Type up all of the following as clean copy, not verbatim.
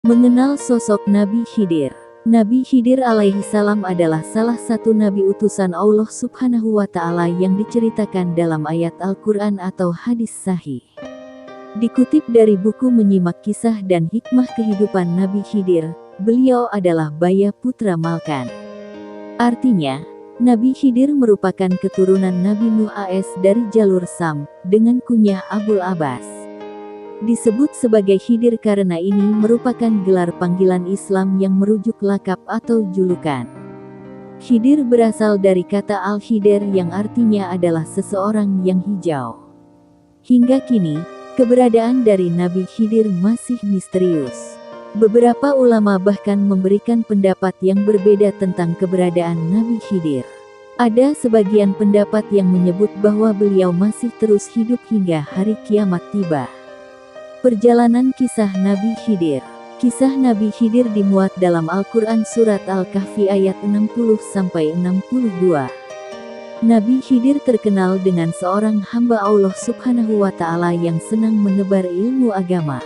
Mengenal sosok Nabi Khidir. Nabi Khidir alaihi salam adalah salah satu nabi utusan Allah Subhanahu wa Ta'ala yang diceritakan dalam ayat Al-Quran atau hadis sahih. Dikutip dari buku Menyimak Kisah dan Hikmah Kehidupan Nabi Khidir, beliau adalah Baya putra Malkan. Artinya, Nabi Khidir merupakan keturunan Nabi Nuh AS dari jalur Sam, dengan kunyah Abul Abbas. Disebut sebagai Khidir karena ini merupakan gelar panggilan Islam yang merujuk lakap atau julukan. Khidir berasal dari kata Al-Khidir yang artinya adalah seseorang yang hijau. Hingga kini, keberadaan dari Nabi Khidir masih misterius. Beberapa ulama bahkan memberikan pendapat yang berbeda tentang keberadaan Nabi Khidir. Ada sebagian pendapat yang menyebut bahwa beliau masih terus hidup hingga hari kiamat tiba. Perjalanan kisah Nabi Khidir. Kisah Nabi Khidir dimuat dalam Al-Quran Surat Al-Kahfi ayat 60-62. Nabi Khidir terkenal dengan seorang hamba Allah Subhanahu wa Ta'ala yang senang menebar ilmu agama.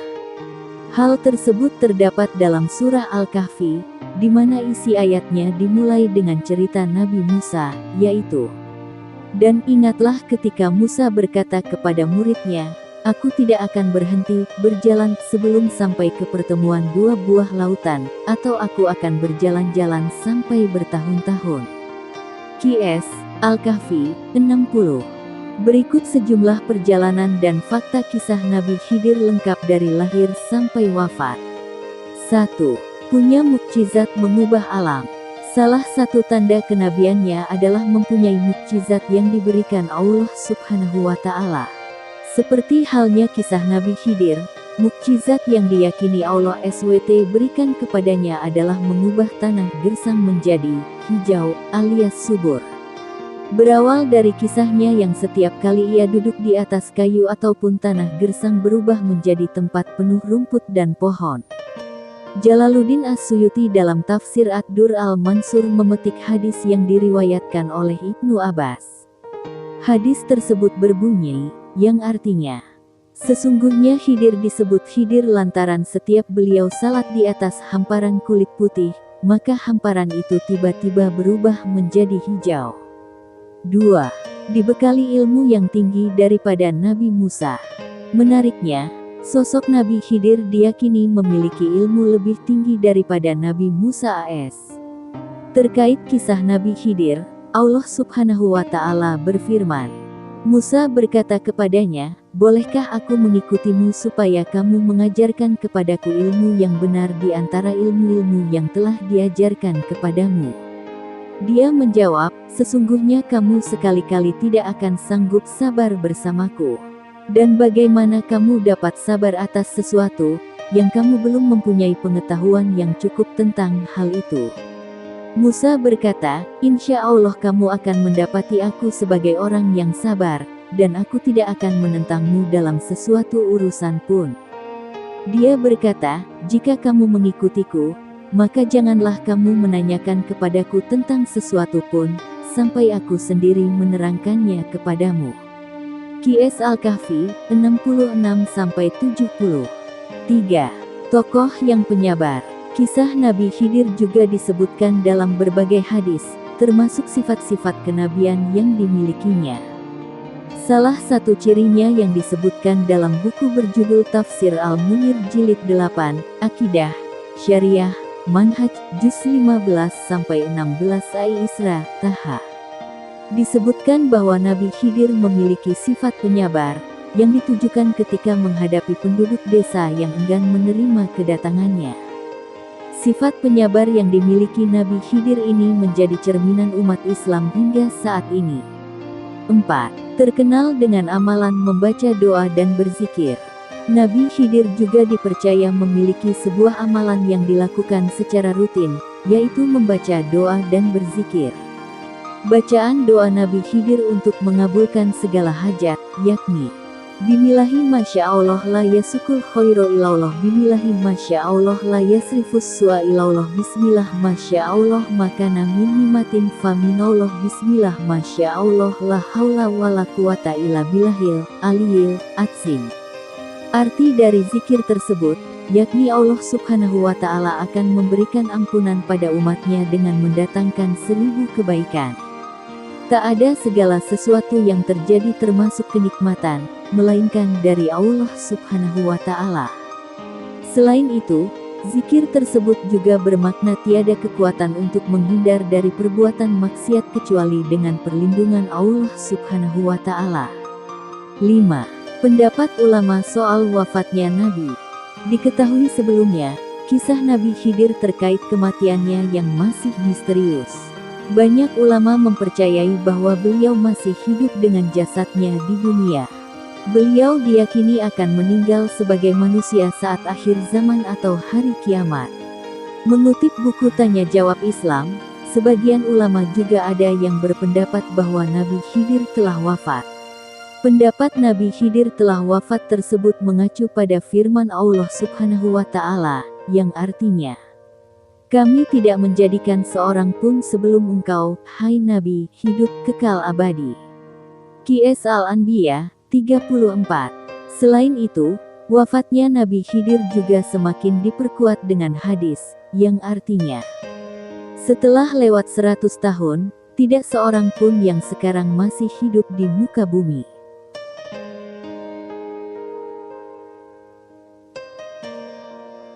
Hal tersebut terdapat dalam surah Al-Kahfi, di mana isi ayatnya dimulai dengan cerita Nabi Musa, yaitu, "Dan ingatlah ketika Musa berkata kepada muridnya, Aku tidak akan berhenti berjalan sebelum sampai ke pertemuan dua buah lautan, atau aku akan berjalan-jalan sampai bertahun-tahun." QS Al-Kahfi 60. Berikut sejumlah perjalanan dan fakta kisah Nabi Khidir lengkap dari lahir sampai wafat. 1. Punya mukjizat mengubah alam. Salah satu tanda kenabiannya adalah mempunyai mukjizat yang diberikan Allah Subhanahu wa Ta'ala. Seperti halnya kisah Nabi Khidir, mukjizat yang diyakini Allah SWT berikan kepadanya adalah mengubah tanah gersang menjadi hijau alias subur. Berawal dari kisahnya yang setiap kali ia duduk di atas kayu ataupun tanah gersang berubah menjadi tempat penuh rumput dan pohon. Jalaluddin As-Suyuti dalam tafsir Ad-Dur Al-Mansur memetik hadis yang diriwayatkan oleh Ibnu Abbas. Hadis tersebut berbunyi, yang artinya, sesungguhnya Khidir disebut Khidir lantaran setiap beliau salat di atas hamparan kulit putih, maka hamparan itu tiba-tiba berubah menjadi hijau. 2. Dibekali ilmu yang tinggi daripada Nabi Musa. Menariknya, sosok Nabi Khidir diyakini memiliki ilmu lebih tinggi daripada Nabi Musa AS. Terkait kisah Nabi Khidir, Allah Subhanahu wa Ta'ala berfirman, Musa berkata kepadanya, "Bolehkah aku mengikutimu supaya kamu mengajarkan kepadaku ilmu yang benar di antara ilmu-ilmu yang telah diajarkan kepadamu?" Dia menjawab, "Sesungguhnya kamu sekali-kali tidak akan sanggup sabar bersamaku. Dan bagaimana kamu dapat sabar atas sesuatu yang kamu belum mempunyai pengetahuan yang cukup tentang hal itu?" Musa berkata, "Insya Allah kamu akan mendapati aku sebagai orang yang sabar, dan aku tidak akan menentangmu dalam sesuatu urusan pun." Dia berkata, "Jika kamu mengikutiku, maka janganlah kamu menanyakan kepadaku tentang sesuatu pun, sampai aku sendiri menerangkannya kepadamu." QS Al-Kahfi 66-70. 3. Tokoh yang penyabar. Kisah Nabi Khidir juga disebutkan dalam berbagai hadis, termasuk sifat-sifat kenabian yang dimilikinya. Salah satu cirinya yang disebutkan dalam buku berjudul Tafsir Al-Munir Jilid 8, Akidah, Syariah, Manhaj, Juz 15-16 Al-Isra, Taha. Disebutkan bahwa Nabi Khidir memiliki sifat penyabar, yang ditujukan ketika menghadapi penduduk desa yang enggan menerima kedatangannya. Sifat penyabar yang dimiliki Nabi Khidir ini menjadi cerminan umat Islam hingga saat ini. 4. Terkenal dengan amalan membaca doa dan berzikir. Nabi Khidir juga dipercaya memiliki sebuah amalan yang dilakukan secara rutin, yaitu membaca doa dan berzikir. Bacaan doa Nabi Khidir untuk mengabulkan segala hajat, yakni, Bimillahi masya Allah la yasukul khairu ilallah, Bimillahi masya Allah la yasrifus su'a ilallah, Bismillah masya Allah makana min nimatin faminallah, Bismillah masya Allah la haula wa la quwata illa billahil aliyil azim. Arti dari zikir tersebut, yakni Allah Subhanahu wa Ta'ala akan memberikan ampunan pada umatnya dengan mendatangkan 1000 kebaikan. Tak ada segala sesuatu yang terjadi termasuk kenikmatan, melainkan dari Allah Subhanahu wa Ta'ala. Selain itu, zikir tersebut juga bermakna tiada kekuatan untuk menghindar dari perbuatan maksiat kecuali dengan perlindungan Allah Subhanahu wa Ta'ala. 5. Pendapat ulama soal wafatnya Nabi. Diketahui sebelumnya, kisah Nabi Khidir terkait kematiannya yang masih misterius. Banyak ulama mempercayai bahwa beliau masih hidup dengan jasadnya di dunia. Beliau diyakini akan meninggal sebagai manusia saat akhir zaman atau hari kiamat. Mengutip buku Tanya Jawab Islam, sebagian ulama juga ada yang berpendapat bahwa Nabi Khidir telah wafat. Pendapat Nabi Khidir telah wafat tersebut mengacu pada firman Allah Subhanahu wa Ta'ala, yang artinya, "Kami tidak menjadikan seorang pun sebelum engkau, hai Nabi, hidup kekal abadi." Qs Al-Anbiya 34. Selain itu, wafatnya Nabi Khidir juga semakin diperkuat dengan hadis, yang artinya, setelah lewat 100 tahun, tidak seorang pun yang sekarang masih hidup di muka bumi.